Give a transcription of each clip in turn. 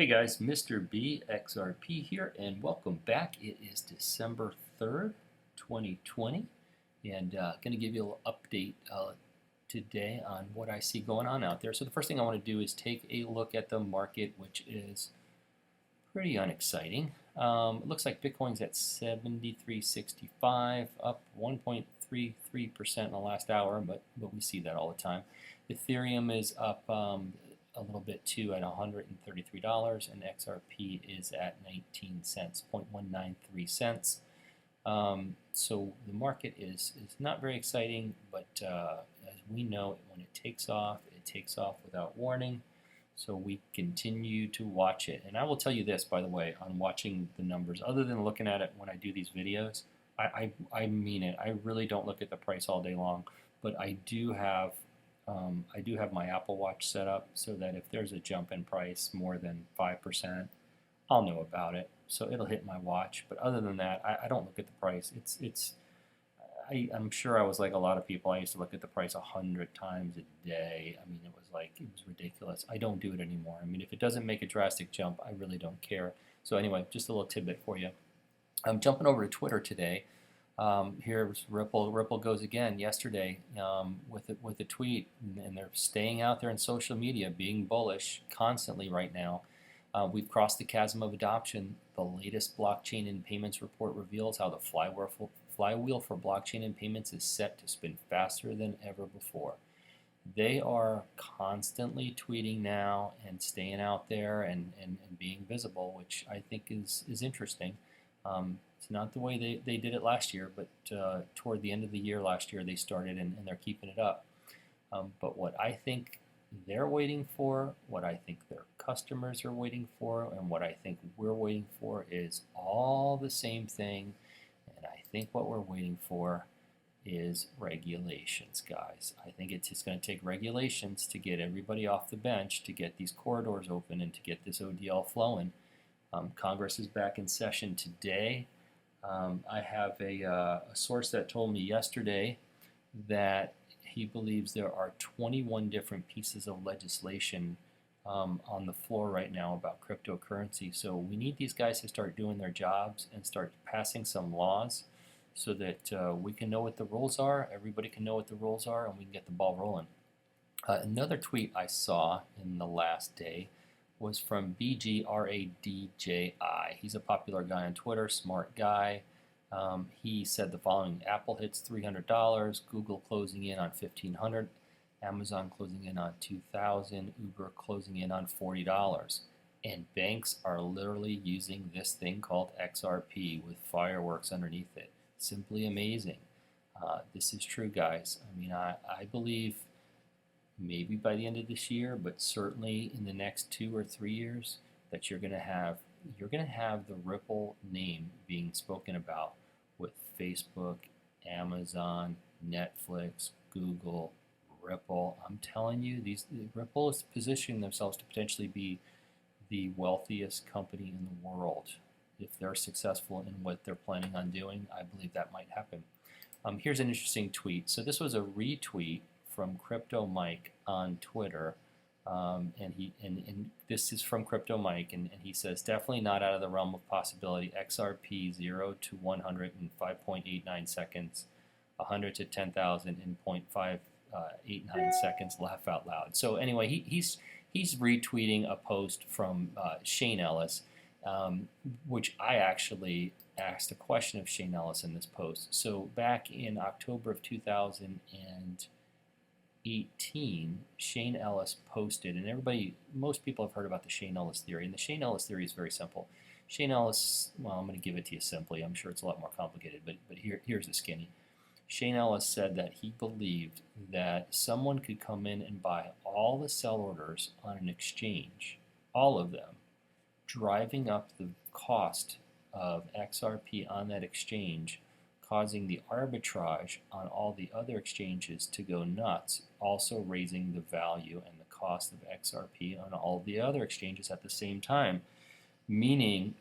Hey guys, Mr. B XRP here, and welcome back. It is December 3rd, 2020, and going to give you a little update today on what I see going on out there. So the first thing I want to do is take a look at the market, which is pretty unexciting. It looks like Bitcoin's at 73.65, up 1.33% in the last hour, but we see that all the time. Ethereum is up a little bit too at $133, and XRP is at 19 cents, 0.193 cents. So the market is not very exciting, but as we know, when it takes off without warning. So we continue to watch it. And I will tell you this, by the way, on watching the numbers, other than looking at it when I do these videos, I mean it. I really don't look at the price all day long, but I do have my Apple Watch set up so that if there's a jump in price more than 5%, I'll know about it. So it'll hit my watch. But other than that, I don't look at the price. I'm sure I was like a lot of people. I used to look at the price 100 times a day. I mean, it was ridiculous. I don't do it anymore. I mean, if it doesn't make a drastic jump, I really don't care. So anyway, just a little tidbit for you. I'm jumping over to Twitter today. Here's Ripple. Ripple goes again yesterday with a tweet, and they're staying out there in social media, being bullish constantly right now. We've crossed the chasm of adoption. The latest blockchain and payments report reveals how the flywheel for blockchain and payments is set to spin faster than ever before. They are constantly tweeting now and staying out there and being visible, which I think is interesting. It's not the way they did it last year, but toward the end of the year last year they started, and they're keeping it up. But what I think they're waiting for, what I think their customers are waiting for, and what I think we're waiting for is all the same thing. And I think what we're waiting for is regulations, guys. I think it's just going to take regulations to get everybody off the bench, to get these corridors open, and to get this ODL flowing. Congress is back in session today. I have a source that told me yesterday that he believes there are 21 different pieces of legislation on the floor right now about cryptocurrency. So we need these guys to start doing their jobs and start passing some laws so that we can know what the rules are, everybody can know what the rules are, and we can get the ball rolling. Another tweet I saw in the last day was from BGR Tweet. He's a popular guy on Twitter, smart guy. He said the following: Apple hits $300, Google closing in on $1,500, Amazon closing in on $2,000, Uber closing in on $40. And banks are literally using this thing called XRP with fireworks underneath it. Simply amazing. This is true, guys. I mean, I believe maybe by the end of this year, but certainly in the next 2 or 3 years, that you're going to have the Ripple name being spoken about with Facebook, Amazon, Netflix, Google, Ripple. I'm telling you, Ripple is positioning themselves to potentially be the wealthiest company in the world. If they're successful in what they're planning on doing, I believe that might happen. Here's an interesting tweet. So this was a retweet from CryptoMike on Twitter, and this is from CryptoMike, and he says, definitely not out of the realm of possibility. XRP 0 to 100 in 5.89 seconds, 100 to 10,000 in 0.589 seconds. Laugh out loud. So anyway, he's retweeting a post from Shane Ellis, which I actually asked a question of Shane Ellis in this post. So back in October of 2018, Shane Ellis posted, and most people have heard about the Shane Ellis theory, and the Shane Ellis theory is very simple. Shane Ellis, well, I'm going to give it to you simply. I'm sure it's a lot more complicated, but here's the skinny. Shane Ellis said that he believed that someone could come in and buy all the sell orders on an exchange, all of them, driving up the cost of XRP on that exchange, causing the arbitrage on all the other exchanges to go nuts, also raising the value and the cost of XRP on all the other exchanges at the same time, meaning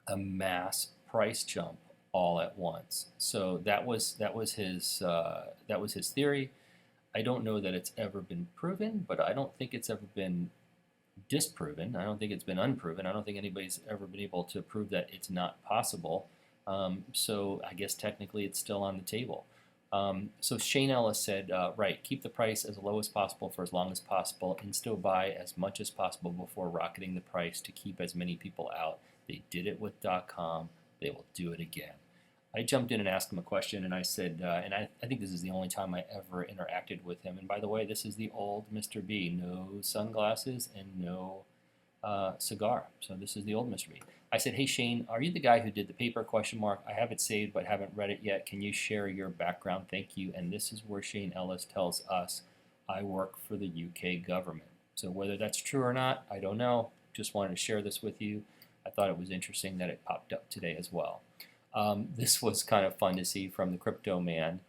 a mass price jump all at once. So that was his theory. I don't know that it's ever been proven, but I don't think it's ever been disproven. I don't think it's been unproven. I don't think anybody's ever been able to prove that it's not possible. So I guess technically it's still on the table. So Shane Ellis said, right, keep the price as low as possible for as long as possible and still buy as much as possible before rocketing the price to keep as many people out. They did it with .com. They will do it again. I jumped in and asked him a question, and I said, and I think this is the only time I ever interacted with him. And by the way, this is the old Mr. B. No sunglasses and no cigar. So this is the old Mr. B. I said, hey, Shane, are you the guy who did the paper, ? I have it saved but haven't read it yet. Can you share your background? Thank you. And this is where Shane Ellis tells us, I work for the UK government. So whether that's true or not, I don't know. Just wanted to share this with you. I thought it was interesting that it popped up today as well. This was kind of fun to see from the crypto man.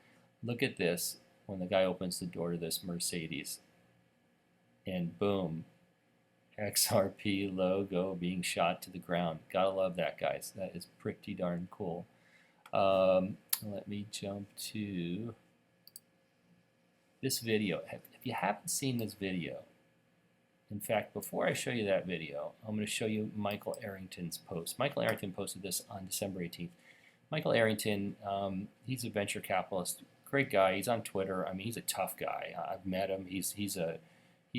Look at this when the guy opens the door to this Mercedes. And boom, XRP logo being shot to the ground. Gotta love that, guys. That is pretty darn cool. Let me jump to this video. If you haven't seen this video, in fact, before I show you that video, I'm going to show you Michael Arrington's post. Michael Arrington posted this on December 18th. Michael Arrington, he's a venture capitalist, great guy. He's on Twitter. I mean, he's a tough guy. I've met him. He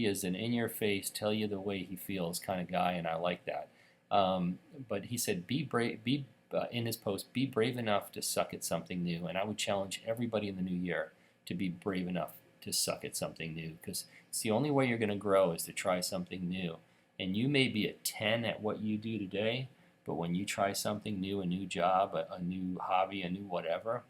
is an in-your-face, tell you the way he feels kind of guy, and I like that. But he said, be brave. In his post, be brave enough to suck at something new. And I would challenge everybody in the new year to be brave enough to suck at something new, because it's the only way you're going to grow is to try something new. And you may be a 10 at what you do today, but when you try something new, a new job, a new hobby, a new whatever,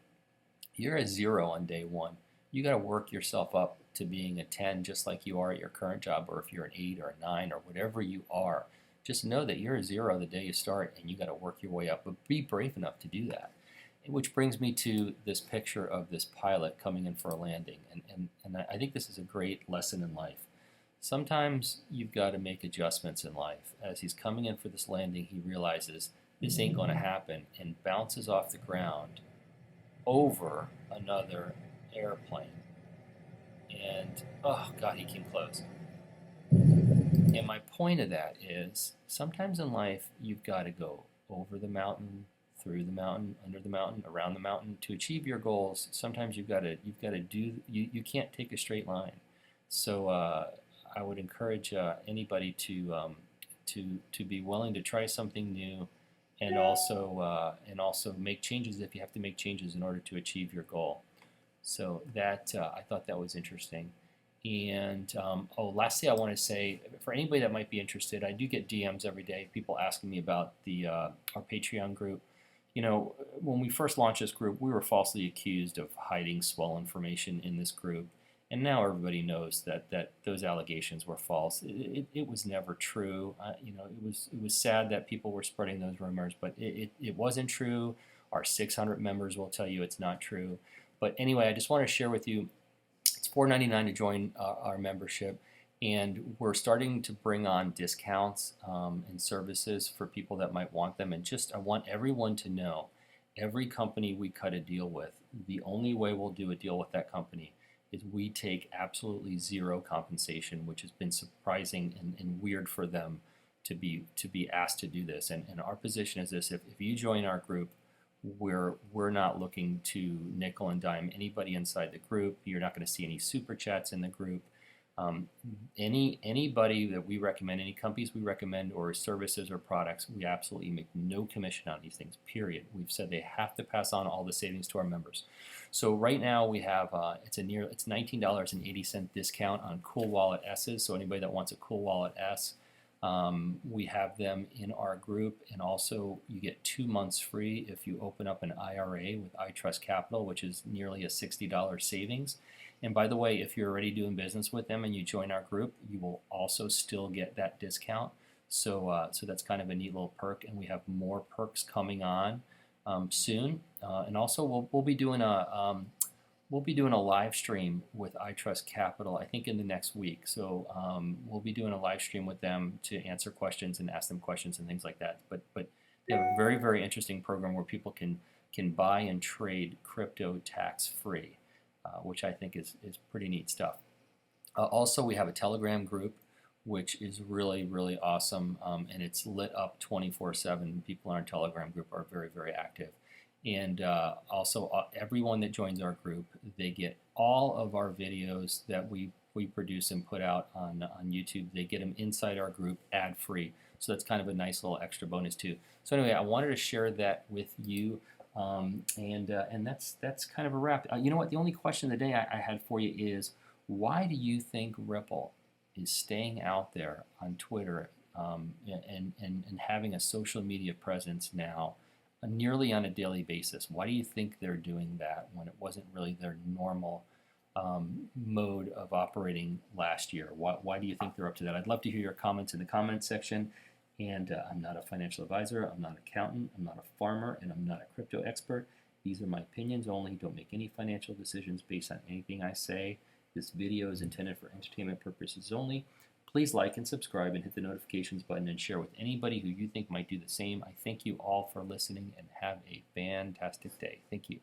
you're a 0 on day one. You got to work yourself up to being a 10 just like you are at your current job, or if you're an 8 or a 9 or whatever you are. Just know that you're a 0 the day you start, and you got to work your way up, but be brave enough to do that. Which brings me to this picture of this pilot coming in for a landing, and I think this is a great lesson in life. Sometimes you've got to make adjustments in life. As he's coming in for this landing, he realizes this ain't going to happen and bounces off the ground over another airplane. And, oh God, he came close. And my point of that is, sometimes in life, you've got to go over the mountain, through the mountain, under the mountain, around the mountain. To achieve your goals, sometimes you've got to do, you can't take a straight line. So I would encourage anybody to be willing to try something new, and also make changes if you have to make changes in order to achieve your goal. So that I thought that was interesting. And lastly, I want to say, for anybody that might be interested, I do get DMs every day, people asking me about our Patreon group. You know, when we first launched this group, we were falsely accused of hiding swell information in this group. And now everybody knows that those allegations were false. It was never true. You know, it was sad that people were spreading those rumors, but it wasn't true. Our 600 members will tell you it's not true. But anyway, I just want to share with you, it's $4.99 to join our membership, and we're starting to bring on discounts and services for people that might want them. And I want everyone to know, every company we cut a deal with, the only way we'll do a deal with that company is we take absolutely zero compensation, which has been surprising and weird for them to be asked to do this. And our position is this: if you join our group, we're not looking to nickel and dime anybody inside the group. You're not going to see any super chats in the group. Anybody that we recommend, any companies we recommend, or services or products, we absolutely make no commission on these things, period. We've said they have to pass on all the savings to our members. So right now we have it's $19.80 discount on Cool Wallet S's. So anybody that wants a Cool Wallet S, we have them in our group, and also you get 2 months free if you open up an IRA with iTrustCapital, which is nearly a $60 savings. And by the way, if you're already doing business with them and you join our group, you will also still get that discount. So that's kind of a neat little perk, and we have more perks coming on soon. And also we'll be doing a live stream with iTrustCapital, I think, in the next week. So we'll be doing a live stream with them to answer questions and ask them questions and things like that. But they have a very, very interesting program where people can buy and trade crypto tax-free, which I think is pretty neat stuff. Also, we have a Telegram group which is really, really awesome. And it's lit up 24/7. People in our Telegram group are very, very active. And also, everyone that joins our group, they get all of our videos that we produce and put out on YouTube. They get them inside our group ad-free. So that's kind of a nice little extra bonus too. So anyway, I wanted to share that with you. And that's kind of a wrap. You know what? The only question of the day I had for you is, why do you think Ripple is staying out there on Twitter and having a social media presence now nearly on a daily basis? Why do you think they're doing that when it wasn't really their normal mode of operating last year? Why do you think they're up to that? I'd love to hear your comments in the comments section. And I'm not a financial advisor, I'm not an accountant, I'm not a farmer, and I'm not a crypto expert. These are my opinions only. Don't make any financial decisions based on anything I say. This video is intended for entertainment purposes only. Please like and subscribe and hit the notifications button and share with anybody who you think might do the same. I thank you all for listening and have a fantastic day. Thank you.